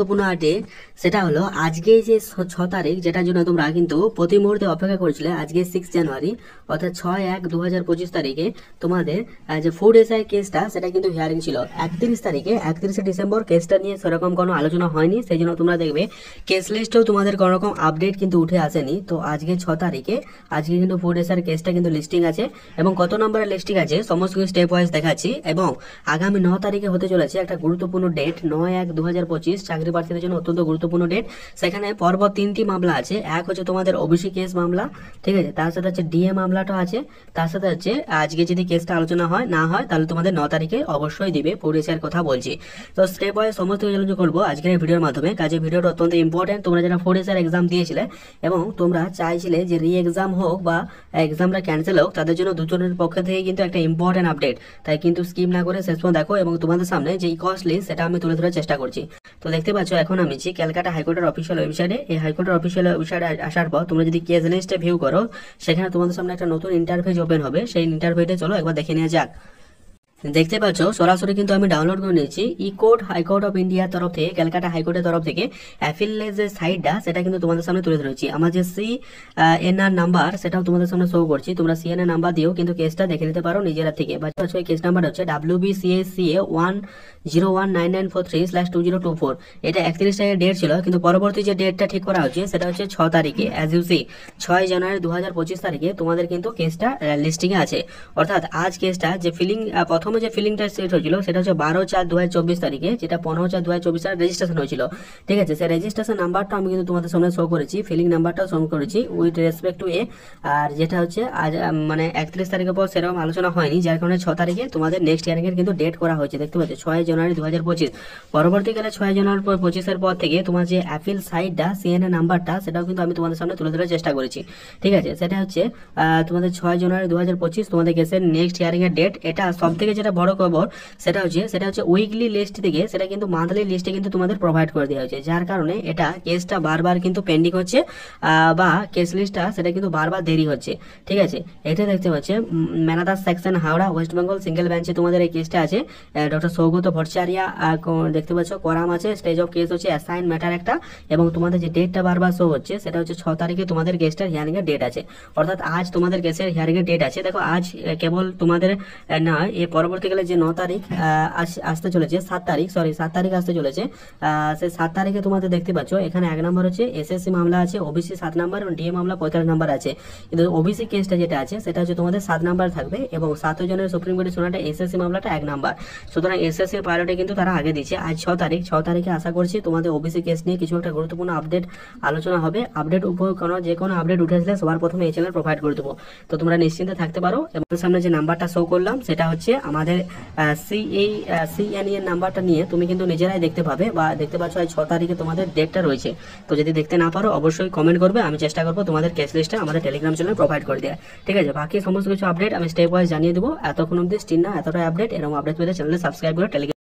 গুরুত্বপূর্ণ আপডেট, সেটা হলো আজকে যে 6 তারিখ, যেটার জন্য তোমরা কিন্তু প্রতি মুহূর্তে অপেক্ষা করছিলে। আজকে 6 জানুয়ারি অর্থাৎ 6/1/2025 তারিখে তোমাদের যে ফুড এসআই কেসটা সেটা কিন্তু হিয়ারিং ছিল। 31 ডিসেম্বর কেসটা নিয়ে সেরকম কোনো আলোচনা হয়নি, সেই জন্য তোমরা দেখবে কেস লিস্টেও তোমাদের কোনো রকম আপডেট কিন্তু উঠে আসেনি। তো আজকে 6 তারিখে আজকে কিন্তু ফুড এসআই কেসটা কিন্তু লিস্টিং আছে, এবং কত নম্বরের লিস্টিং আছে সমস্ত কিছু স্টেপ ওয়াইজ দেখাচ্ছি। এবং আগামী 9 তারিখে হতে চলেছে একটা গুরুত্বপূর্ণ ডেট, 9/1/2025, চাকরি প্রার্থীদের জন্য অত্যন্ত গুরুত্বপূর্ণ ডেট। সেখানে পরপর 3টি মামলা আছে। এক হচ্ছে তোমাদের ওবিসি কেস মামলা, ঠিক আছে, তার সাথে হচ্ছে ডিএ মামলাটা আছে, তার সাথে হচ্ছে আজকে যদি কেসটা আলোচনা হয় না হয় তাহলে তোমাদের 9 তারিখে অবশ্যই দিবে। পুলিশের কথা বলছি। তো স্টেপ ওয়াইজ সমস্ত কিছু আলোচনা করবো আজকের এই ভিডিওর মাধ্যমে। কাজে ভিডিওটা অত্যন্ত ইম্পর্টেন্ট। তোমরা যারা পুলিশের এক্সাম দিয়েছিলে এবং তোমরা চাইছিলে যে রি এক্সাম হোক বা এক্সামটা ক্যান্সেল হোক, তাদের জন্য দুজনের পক্ষ থেকে কিন্তু একটা ইম্পর্টেন্ট আপডেট। তাই কিন্তু স্কিপ না করে শেষ পর্যন্ত দেখো, এবং তোমাদের সামনে যে কস্ট লিস্ট সেটা আমি তুলে ধরার চেষ্টা করছি। তো দেখতে পাচ্ছ এখন আমি ক্যালকাটা হাইকোর্টের অফিসিয়াল ওয়েবসাইটে। এই হাইকোর্টের অফিসিয়াল ওয়েবসাইটে আসার পর তোমরা যদি কেস লিস্টে ভিউ করো, সেখানে তোমাদের সামনে একটা নতুন ইন্টারফেস ওপেন হবে। সেই ইন্টারফেসে চলো একবার দেখে নেওয়া যাক। দেখতে পাচ্ছ সরাসরি কিন্তু আমি ডাউনলোড করে নিয়েছি কোর্ট হাইকোর্ট অফ ইন্ডিয়ার তরফ থেকে, ক্যালকাটা হাইকোর্টের তরফ থেকে অ্যাফিলের যে সাইটটা সেটা কিন্তু তোমাদের সামনে তুলে ধরেছি। আমার যে CNR নাম্বার সেটাও তোমাদের সামনে শো করছি। তোমরা CNR নাম্বার দিয়েও কিন্তু কেসটা দেখে নিতে পারো নিজেরা থেকে। এই কেস নাম্বার হচ্ছে WBCSCA 1019943/2024। এটা 31 তারিখের ডেট ছিল, কিন্তু পরবর্তী যে ডেটটা ঠিক করা হচ্ছে সেটা হচ্ছে 6 তারিখে। অ্যাজ ইউ সি 6 জানুয়ারি 2025 তারিখে তোমাদের কিন্তু কেসটা লিস্টিংয়ে আছে। অর্থাৎ আজ কেসটা যে প্রথমে যে ফিলিংটা সেট হয়েছিল সেটা হচ্ছে 12/4/2024 তারিখে, যেটা 15/4/2024 তারিখে রেজিস্ট্রেশন হয়েছিল। ঠিক আছে, সেই রেজিস্ট্রেশন নাম্বারটা আমি কিন্তু তোমাদের সামনে শো করেছি, ফিলিং নাম্বারটাও শো করেছি উইথ রেসপেক্ট টু এ। আর যেটা হচ্ছে আজ মানে 31 তারিখের পর সেরকম আলোচনা হয়নি, যার কারণে 6 তারিখে তোমাদের নেক্সট হিয়ারিং এর কিন্তু ডেট করা হয়েছে। দেখতে পাচ্ছ 6 জানুয়ারি 2025। পরবর্তীকালে 6 জানুয়ারি 2025 পর থেকে তোমার যে অ্যাপিল সাইটটা CNR নাম্বারটা সেটাও কিন্তু আমি তোমাদের সামনে তুলে ধরার চেষ্টা করেছি। ঠিক আছে, সেটা হচ্ছে তোমাদের 6 জানুয়ারি 2025 তোমাদের কেসের নেক্সট হিয়ারিং এর ডেট। এটা সব থেকে যেটা বড় খবর সেটা হচ্ছে উইকলি লিস্ট থেকে সেটা কিন্তু মান্থলি লিস্টে কিন্তু তোমাদের প্রোভাইড করে দেওয়া হয়েছে, যার কারণে এটা কেসটা বারবার কিন্তু পেন্ডিং হচ্ছে বা কেস লিস্টটা সেটা কিন্তু বারবার দেরি হচ্ছে। ঠিক আছে, এটা দেখতে পাচ্ছে ম্যানাদাস সেকশন হাওড়া ওয়েস্ট বেঙ্গল সিঙ্গেল বেঞ্চে তোমাদের এই কেসটা আছে। ডক্টর সৌগত ভট্টাচার্য দেখতে পাচ্ছ করাম আছে। স্টেজ অফ কেস হচ্ছে অ্যাসাইন ম্যাটার একটা, এবং তোমাদের যে ডেটটা বারবার শো হচ্ছে সেটা হচ্ছে 6 তারিখে তোমাদের কেসটার হিয়ারিং এর ডেট আছে। অর্থাৎ আজ তোমাদের কেসের হিয়ারিং এর ডেট আছে। দেখো আজ কেবল তোমাদের না, এর পরবর্তীকালে যে 9 তারিখ আসতে চলেছে, 7 তারিখ আসতে চলেছে। সেই 7 তারিখে তোমাদের দেখতে পাচ্ছ এখানে 1 নম্বর হচ্ছে SSC মামলা আছে, ওবিসি 7 নম্বর এবং ডিএ মামলা 45 নম্বর আছে। কিন্তু ওবিসি কেসটা যেটা আছে সেটা হচ্ছে তোমাদের 7 নম্বর থাকবে, এবং 7 জনের সুপ্রিম কোর্টে শোনাটা SSC মামলাটা 1 নম্বর। সুতরাং SSC এর প্রায়োরিটি কিন্তু তারা আগে দিচ্ছে। আজ 6 তারিখে আশা করছি তোমাদের ওবিসি কেস নিয়ে কিছু একটা গুরুত্বপূর্ণ আপডেট আলোচনা হবে। আপডেট উপর যে কোনো আপডেট উঠে আসলে সবার প্রথমে এই চ্যানেল প্রোভাইড করে দেবো। তো তোমরা নিশ্চিন্তে থাকতে পারো। এবং সামনে যে নাম্বারটা শো করলাম সেটা হচ্ছে আমাদের CNE এর নাম্বারটা নিয়ে তুমি কিন্তু নিজেরাই দেখতে পাবে, বা দেখতে পাচ্ছ 6 তারিখে তোমাদের ডেটটা রয়েছে। তো যদি দেখতে না পারো অবশ্যই কমেন্ট করবে, আমি চেষ্টা করবো তোমাদের কেস লিস্টটা আমাদের টেলিগ্রাম চ্যানেলে প্রোভাইড করে দেওয়া। ঠিক আছে, বাকি সমস্ত কিছু আপডেট আমি স্টেপ ওয়াইজ জানিয়ে দেবো। এতক্ষণ অব্দি স্টিল না এতটাই আপডেট, এরকম আপডেট পেতে চ্যানেলে সাবস্ক্রাইব করে টেলিগ্রাম